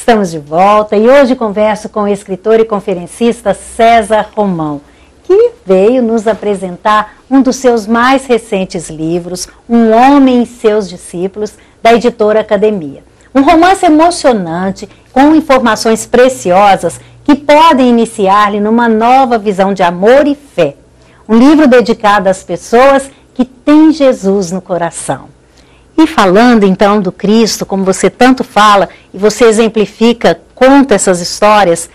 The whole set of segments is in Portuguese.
Estamos de volta e hoje converso com o escritor e conferencista César Romão, que veio nos apresentar um dos seus mais recentes livros, Um Homem e Seus Discípulos, da editora Academia. Um romance emocionante, com informações preciosas que podem iniciar-lhe numa nova visão de amor e fé. Um livro dedicado às pessoas que têm Jesus no coração. E falando então do Cristo, como você tanto fala, e você exemplifica, conta essas histórias,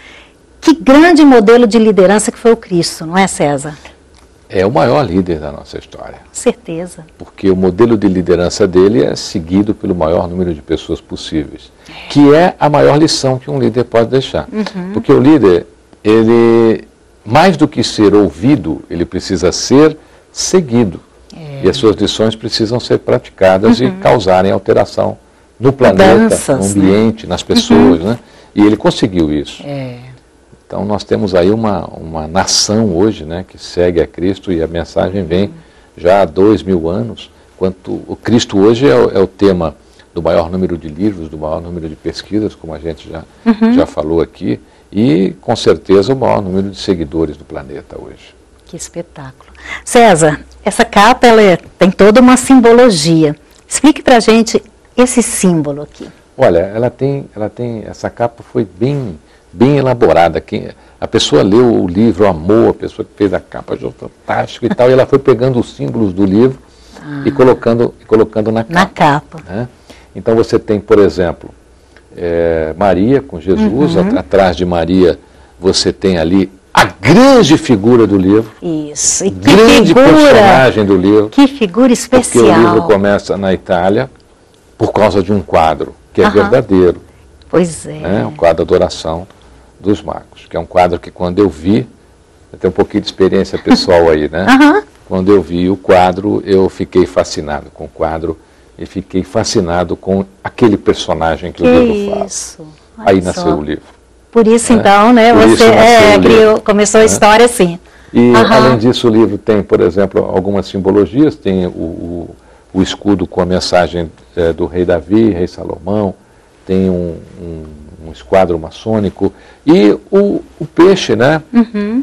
que grande modelo de liderança que foi o Cristo, não é, César? É o maior líder da nossa história. Certeza. Porque o modelo de liderança dele é seguido pelo maior número de pessoas possíveis. Que é a maior lição que um líder pode deixar. Porque o líder, ele, mais do que ser ouvido, ele precisa ser seguido. E as suas lições precisam ser praticadas e causarem alteração no planeta, Mudanças, no ambiente, nas pessoas. Né? E ele conseguiu isso. Então nós temos aí uma nação hoje, né, que segue a Cristo, e a mensagem vem já há 2000 anos. O Cristo hoje é o tema do maior número de livros, do maior número de pesquisas, como a gente já falou aqui, e com certeza o maior número de seguidores do planeta hoje. Que espetáculo. César, essa capa tem toda uma simbologia. Explique pra gente esse símbolo aqui. Olha, ela tem essa capa foi bem elaborada. A pessoa leu o livro, amou, a pessoa que fez a capa, achou fantástico e tal, e ela foi pegando os símbolos do livro e colocando na capa. Na capa. Né? Então você tem, por exemplo, Maria com Jesus, atrás de Maria você tem ali a grande figura do livro. Isso. E que grande personagem do livro. Que figura especial. Porque o livro começa na Itália por causa de um quadro que é verdadeiro. Pois é. Né? Um quadro Adoração dos Magos, que é um quadro que quando eu vi, eu tenho um pouquinho de experiência pessoal aí, né? Quando eu vi o quadro, eu fiquei fascinado com o quadro e fiquei fascinado com aquele personagem que o livro faz. Aí nasceu o livro. Por isso, então, né, você começou a história assim. E, além disso, o livro tem, por exemplo, algumas simbologias. Tem o escudo com a mensagem do rei Davi, rei Salomão. Tem um esquadro maçônico. E o peixe, né,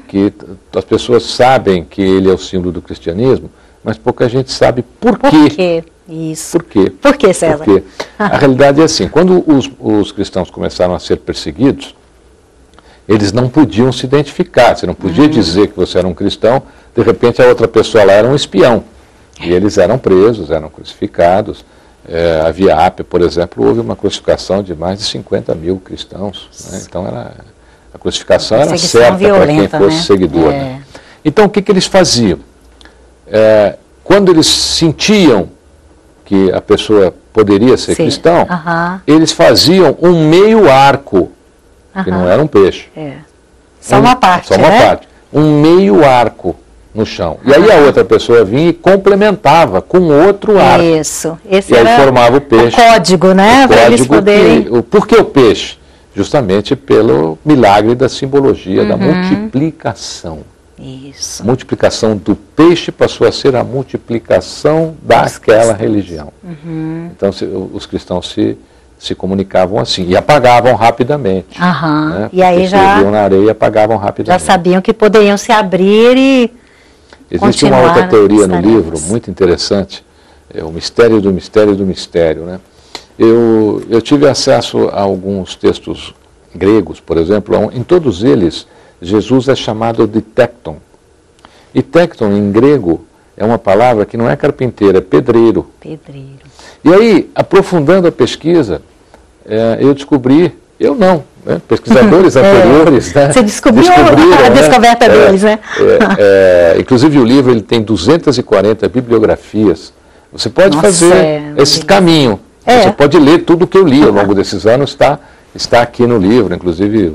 que as pessoas sabem que ele é o símbolo do cristianismo, mas pouca gente sabe por quê. Por quê? Isso. Por quê? Por quê, César? Porque a realidade é assim, quando os cristãos começaram a ser perseguidos, eles não podiam se identificar, você não podia dizer que você era um cristão, de repente a outra pessoa lá era um espião. E eles eram presos, eram crucificados. A Via Ápia, por exemplo, houve uma crucificação de mais de 50 mil cristãos. Né? Então a crucificação era certa para quem fosse seguidor. Né? Então o que eles faziam? Quando eles sentiam que a pessoa poderia ser cristão, eles faziam um meio arco, que não era um peixe. Só uma parte, só uma parte. Um meio arco no chão. E aí a outra pessoa vinha e complementava com outro arco. Isso. Esse e aí era formava o peixe. O código, né? Para eles poderem... Por que o peixe? Justamente pelo milagre da simbologia, da multiplicação. Isso. A multiplicação do peixe passou a ser a multiplicação daquela religião. Então os cristãos se comunicavam assim, e apagavam rapidamente. Né? E aí escreviam na areia e apagavam rapidamente. Já sabiam que poderiam se abrir e existe uma outra teoria no livro, muito interessante, é o mistério do mistério do mistério. Né? Eu tive acesso a alguns textos gregos, por exemplo, em todos eles, Jesus é chamado de tecton. E tecton, em grego, é uma palavra que não é carpinteiro, é pedreiro. Pedreiro. E aí, aprofundando a pesquisa, eu descobri, eu não, né, pesquisadores anteriores... Né, você descobriu a descoberta deles, né? Inclusive o livro ele tem 240 bibliografias. Você pode fazer esse caminho. Você pode ler tudo o que eu li ao longo desses anos, está aqui no livro, inclusive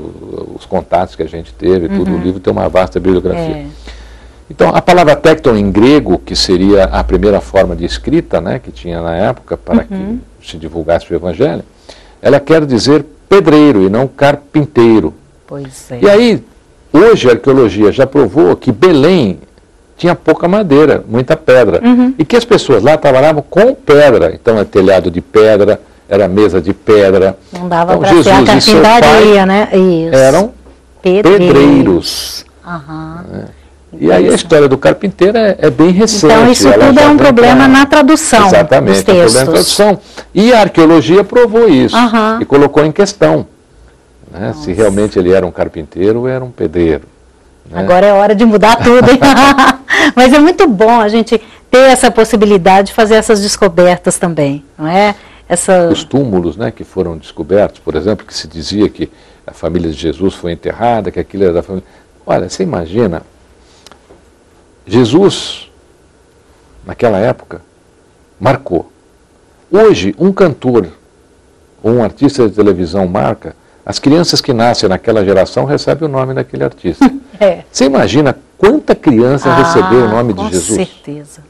os contatos que a gente teve, tudo. O livro tem uma vasta bibliografia. Então, a palavra tecton em grego, que seria a primeira forma de escrita, né, que tinha na época para que se divulgasse o Evangelho, ela quer dizer pedreiro e não carpinteiro. Pois é. E aí, hoje a arqueologia já provou que Belém tinha pouca madeira, muita pedra, e que as pessoas lá trabalhavam com pedra. Então, é telhado de pedra, era mesa de pedra. Não dava Então, para ser a Jesus e seu pai né? Isso. eram pedreiros. Aham. E aí a história do carpinteiro é bem recente. Então isso tudo é um problema na tradução. Exatamente, dos textos. é um problema na tradução. E a arqueologia provou isso e colocou em questão, né, se realmente ele era um carpinteiro ou era um pedreiro. Né? Agora é hora de mudar tudo, hein? Mas é muito bom a gente ter essa possibilidade de fazer essas descobertas também, não é? Os túmulos, né, que foram descobertos, por exemplo, que se dizia que a família de Jesus foi enterrada, que aquilo era da família... Olha, você imagina, Jesus, naquela época, marcou. Hoje, um cantor ou um artista de televisão marca, as crianças que nascem naquela geração recebem o nome daquele artista. Você imagina quanta criança recebeu o nome de Jesus? Com certeza.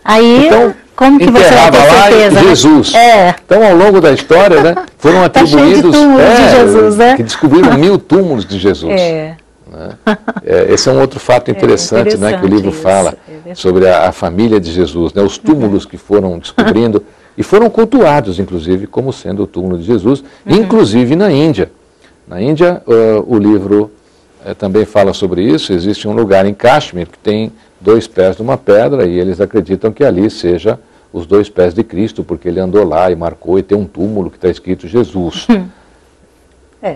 Aí, então, como que você vai ter certeza? Lá Jesus. Né? Então, ao longo da história, né, foram atribuídos de Jesus, né? que descobriram 1000 túmulos de Jesus. Né? Esse é um outro fato interessante, né, que o livro fala sobre a família de Jesus, né, os túmulos que foram descobrindo e foram cultuados, inclusive, como sendo o túmulo de Jesus, inclusive na Índia. Na Índia, o livro também fala sobre isso. Existe um lugar em Kashmir que tem 2 pés numa pedra e eles acreditam que ali seja os 2 pés de Cristo, porque ele andou lá e marcou e tem um túmulo que está escrito Jesus.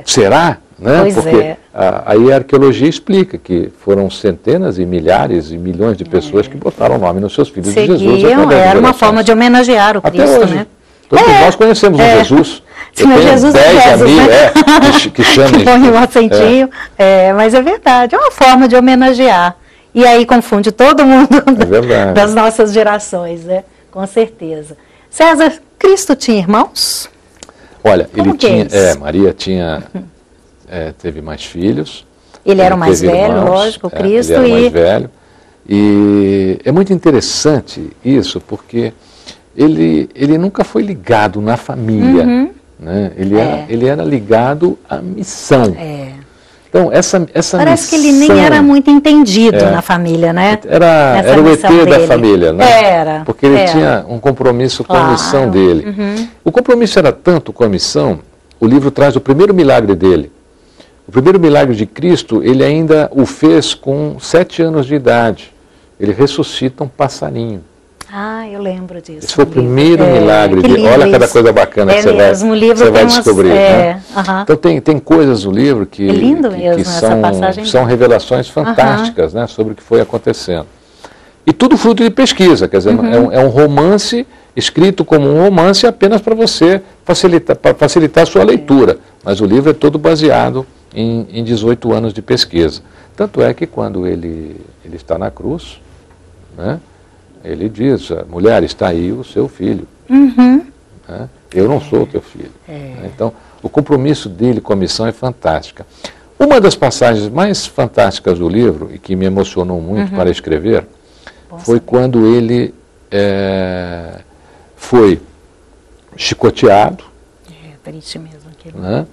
Será? Né? Pois porque aí a arqueologia explica que foram centenas e milhares e milhões de pessoas que botaram o nome nos seus filhos de Jesus. Era uma forma de homenagear o Cristo. Até hoje. Né? Todos nós conhecemos um Jesus. Sim, Jesus 10 amigos, né? que chamam que põe um acentinho. Mas é verdade, é uma forma de homenagear. E aí confunde todo mundo das nossas gerações, né? Com certeza. César, Cristo tinha irmãos? Olha, ele tinha. Maria tinha. Teve mais filhos. Ele era o mais velho, irmãos, lógico, Cristo. Ele era o mais velho. E é muito interessante isso, porque ele nunca foi ligado na família. Né? Ele era ligado à missão. Então, essa Parece missão, que ele nem era muito entendido na família, né? Era o ET da família, né? Porque ele tinha um compromisso com a missão dele. O compromisso era tanto com a missão, o livro traz o primeiro milagre dele. O primeiro milagre de Cristo, ele ainda o fez com 7 anos de idade. Ele ressuscita um passarinho. Eu lembro disso. Esse foi o primeiro milagre dele. Olha cada coisa bacana que você vai descobrir. Né? Então tem coisas no livro que, são revelações fantásticas, né, sobre o que foi acontecendo. E tudo fruto de pesquisa, quer dizer, é um romance escrito como um romance apenas para você facilitar a sua leitura. Mas o livro é todo baseado em 18 anos de pesquisa. Tanto é que quando ele está na cruz, né, ele diz, mulher, está aí o seu filho. Né? Eu não sou o teu filho. Então, o compromisso dele com a missão é fantástica. Uma das passagens mais fantásticas do livro, e que me emocionou muito para escrever, foi quando ele foi chicoteado. Triste mesmo aquilo. Né?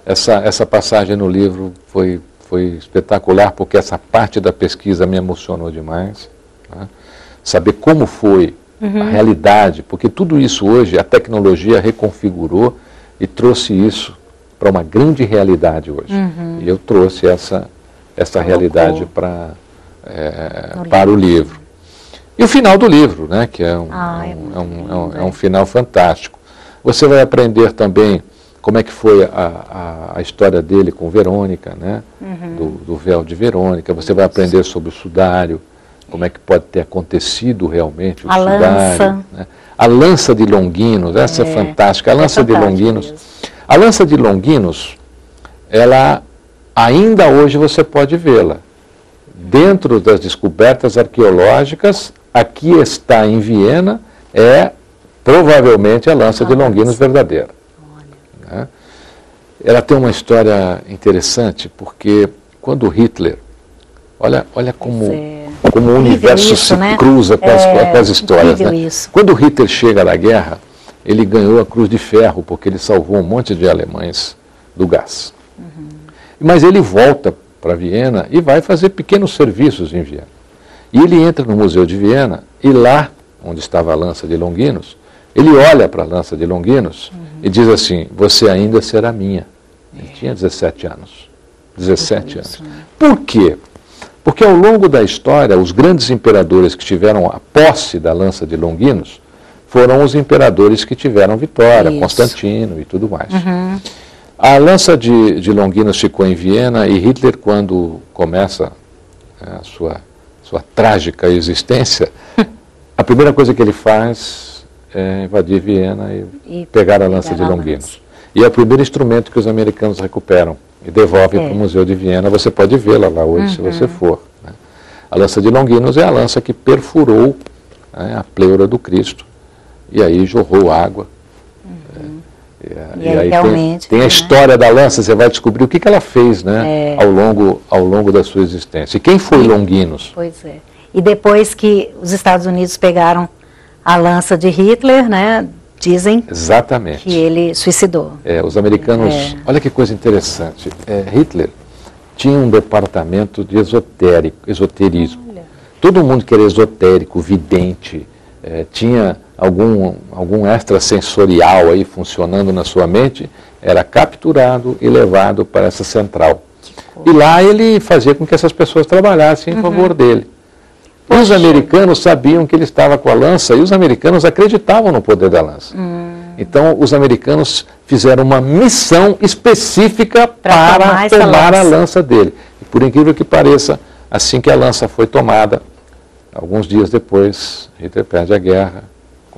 Essa passagem no livro foi espetacular, porque essa parte da pesquisa me emocionou demais. Né? Saber como foi a realidade, porque tudo isso hoje, a tecnologia reconfigurou e trouxe isso para uma grande realidade hoje. E eu trouxe essa realidade para o livro. E o final do livro, né, que é um final fantástico. Você vai aprender também como é que foi a história dele com Verônica, né, do véu de Verônica. Você vai aprender sobre o sudário, como é que pode ter acontecido realmente o sudário. Lança. Né? A lança de Longinos, essa é fantástica. A lança de Longinos. A lança de Longinos, ela ainda hoje você pode vê-la. Dentro das descobertas arqueológicas, aqui está em Viena, provavelmente a lança de Longinos verdadeira. Né? Ela tem uma história interessante, porque quando Hitler, olha como o universo se cruza com as histórias. Né? Quando Hitler chega na guerra, ele ganhou a Cruz de Ferro, porque ele salvou um monte de alemães do gás. Mas ele volta para Viena e vai fazer pequenos serviços em Viena. E ele entra no Museu de Viena e lá, onde estava a lança de Longinos, Ele olha para a lança de Longinos e diz assim, você ainda será minha. Ele tinha 17 anos. 17 anos. Por quê? Porque ao longo da história, os grandes imperadores que tiveram a posse da lança de Longinos foram os imperadores que tiveram vitória, Constantino e tudo mais. A lança de Longinos ficou em Viena e Hitler, quando começa a sua trágica existência, a primeira coisa que ele faz é invadir Viena e pegar a lança de Longinos. E é o primeiro instrumento que os americanos recuperam e devolvem para o Museu de Viena. Você pode vê-la lá hoje, se você for. Né? A lança de Longinos é a lança que perfurou, né, a pleura do Cristo. E aí jorrou água. E aí realmente, tem a história da lança, você vai descobrir o que ela fez, né, ao longo da sua existência. E quem foi Longinos? Pois é. E depois que os Estados Unidos pegaram a lança de Hitler, né, dizem que ele suicidou. Os americanos, olha que coisa interessante, Hitler tinha um departamento de esoterismo. Olha. Todo mundo que era esotérico, vidente, tinha algum extrasensorial aí funcionando na sua mente, era capturado e levado para essa central. E lá ele fazia com que essas pessoas trabalhassem em favor dele. E os americanos sabiam que ele estava com a lança e os americanos acreditavam no poder da lança. Então, os americanos fizeram uma missão específica para tomar a lança dele. E, por incrível que pareça, assim que a lança foi tomada, alguns dias depois, Hitler perde a guerra,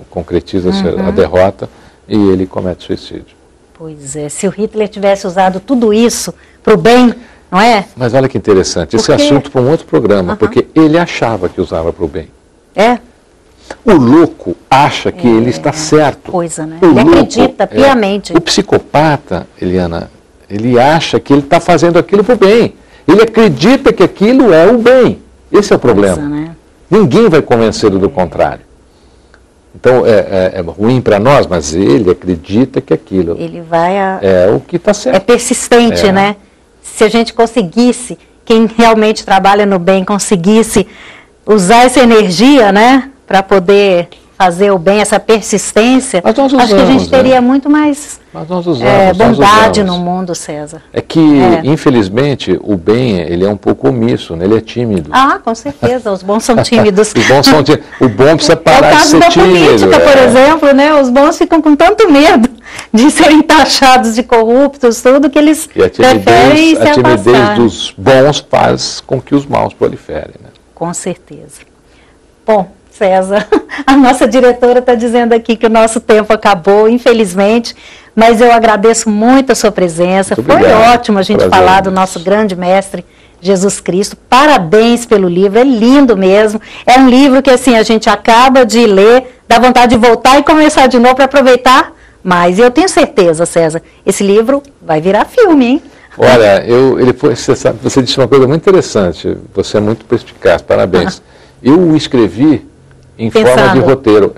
concretiza-se a derrota e ele comete suicídio. Pois é, se o Hitler tivesse usado tudo isso para o bem, não é? Mas olha que interessante, esse assunto para um outro programa, porque ele achava que usava para o bem. O louco acha que ele está certo. Coisa, né? Ele acredita piamente. O psicopata, Eliana, ele acha que ele está fazendo aquilo para o bem. Ele acredita que aquilo é o bem. Esse é o problema. Coisa, né? Ninguém vai convencê-lo do contrário. Então, é ruim para nós, mas ele acredita que aquilo é o que está certo. É persistente, né? Se a gente conseguisse, quem realmente trabalha no bem, conseguisse usar essa energia, né, para poder fazer o bem, essa persistência, acho que a gente teria muito mais bondade no mundo, César. É que, infelizmente, o bem, ele é um pouco omisso, né? Ele é tímido. Ah, com certeza, os bons são tímidos. Os bons são tímidos. O bom precisa parar de ser tímido. É o caso da política, por exemplo, né? Os bons ficam com tanto medo de serem taxados de corruptos, tudo, que eles preferem se afastar. A timidez dos bons faz com que os maus proliferem, né? Com certeza. Bom, César, a nossa diretora está dizendo aqui que o nosso tempo acabou, infelizmente, mas eu agradeço muito a sua presença. Foi ótimo a gente falar do nosso grande mestre Jesus Cristo. Parabéns pelo livro, é lindo mesmo. É um livro que, assim, a gente acaba de ler, dá vontade de voltar e começar de novo para aproveitar mais. E eu tenho certeza, César, esse livro vai virar filme, hein? Olha, você disse uma coisa muito interessante, você é muito perspicaz, parabéns. Eu o escrevi em forma de roteiro.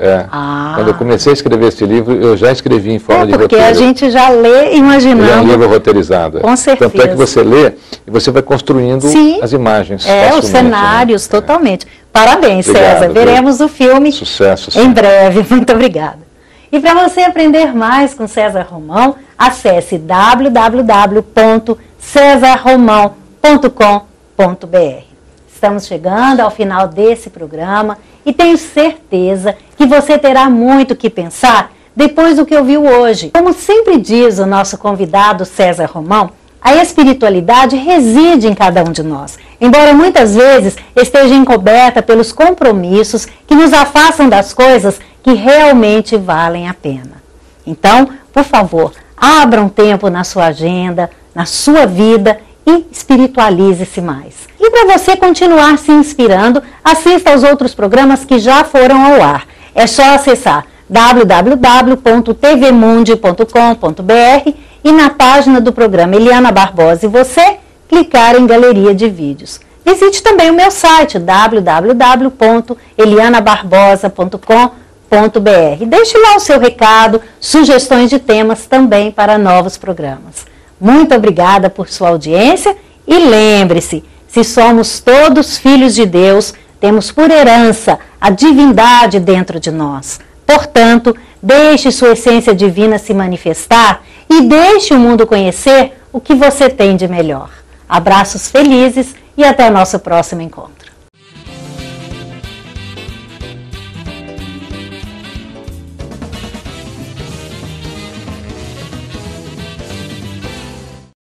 Quando eu comecei a escrever esse livro, eu já escrevi em forma de roteiro. Porque a gente já lê imaginando. Ele é um livro roteirizado. Com certeza. Tanto é que você lê e você vai construindo as imagens. Os cenários, totalmente. Parabéns, obrigado, César. Veremos o filme em breve. Muito obrigada. E para você aprender mais com César Romão, acesse www.cesarromão.com.br. Estamos chegando ao final desse programa e tenho certeza que você terá muito o que pensar depois do que ouviu hoje. Como sempre diz o nosso convidado César Romão, a espiritualidade reside em cada um de nós, embora muitas vezes esteja encoberta pelos compromissos que nos afastam das coisas que realmente valem a pena. Então, por favor, abra um tempo na sua agenda, na sua vida e espiritualize-se mais. E para você continuar se inspirando, assista aos outros programas que já foram ao ar. É só acessar www.tvmundi.com.br e na página do programa Eliana Barbosa e você, clicar em Galeria de Vídeos. Visite também o meu site www.elianabarbosa.com.br. Deixe lá o seu recado, sugestões de temas também para novos programas. Muito obrigada por sua audiência e lembre-se, se somos todos filhos de Deus, temos por herança a divindade dentro de nós. Portanto, deixe sua essência divina se manifestar e deixe o mundo conhecer o que você tem de melhor. Abraços felizes e até o nosso próximo encontro.